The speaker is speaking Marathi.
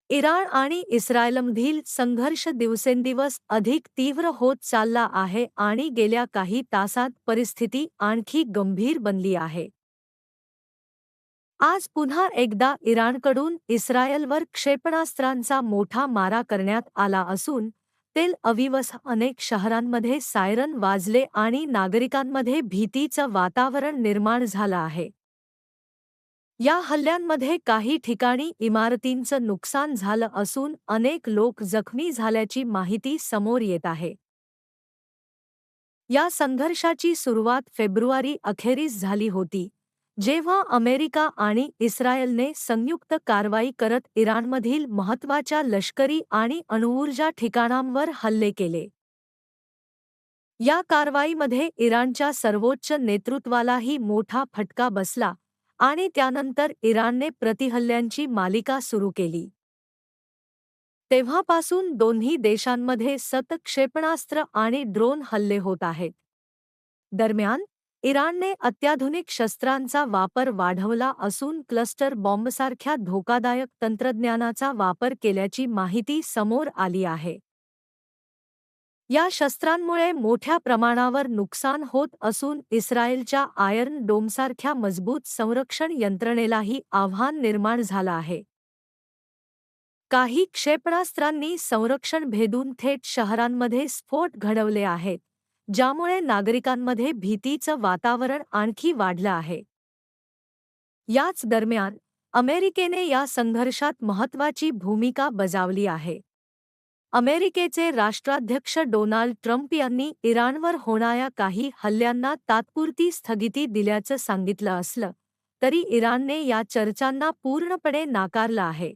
इराण आणि इस्रायलमधील संघर्ष दिवसेंदिवस अधिक तीव्र होत चालला आहे आणि गेल्या काही तासांत परिस्थिती आणखी गंभीर बनली आहे. आज पुन्हा एकदा इराणकडून इस्रायलवर क्षेपणास्त्रांचा मोठा मारा करण्यात आला असून तेल अवीवसह अनेक शहरांमध्ये सायरन वाजले आणि नागरिकांमध्ये भीतीचं वातावरण निर्माण झालं आहे. या हल्ल्यांमध्ये काही ठिकाणी इमारतींचं नुकसान झालं असून अनेक लोक जखमी झाल्याची माहिती समोर येत आहे. या संघर्षाची सुरुवात फेब्रुवारी अखेरीस झाली होती, जेव्हा अमेरिका आणि इस्रायलने संयुक्त कारवाई करत इराणमधील महत्त्वाच्या लष्करी आणि अणुऊर्जा ठिकाणांवर हल्ले केले. या कारवाईमध्ये इराणच्या सर्वोच्च नेतृत्वालाही मोठा फटका बसला आणि त्यानंतर इराणने प्रतिहल्ल्यांची मालिका सुरू केली. तेव्हापासून दोन्ही देशांमध्ये सतत क्षेपणास्त्र आणि ड्रोन हल्ले होत आहेत. दरम्यान, इराणने अत्याधुनिक शस्त्रांचा वापर वाढवला असून क्लस्टर बॉम्बसारख्या धोकादायक तंत्रज्ञानाचा वापर केल्याची माहिती समोर आली आहे. या शस्त्रांमुळे मोठ्या प्रमाणावर नुकसान होत असून इस्रायलच्या आयर्न डोमसारख्या मजबूत संरक्षण यंत्रणेलाही आव्हान निर्माण झालं आहे. काही क्षेपणास्त्रांनी संरक्षण भेदून थेट शहरांमध्ये स्फोट घडवले आहेत, ज्यामुळे नागरिकांमध्ये भीतीचं वातावरण आणखी वाढलं आहे. याच दरम्यान, अमेरिकेने या संघर्षात महत्त्वाची भूमिका बजावली आहे. अमेरिकेचे राष्ट्राध्यक्ष डोनाल्ड ट्रम्प यांनी इराणवर होणाऱ्या काही हल्ल्यांना तात्पुरती स्थगिती दिल्याचं सांगितलं असलं, तरी इराणने या चर्चांना पूर्णपणे नाकारलं आहे.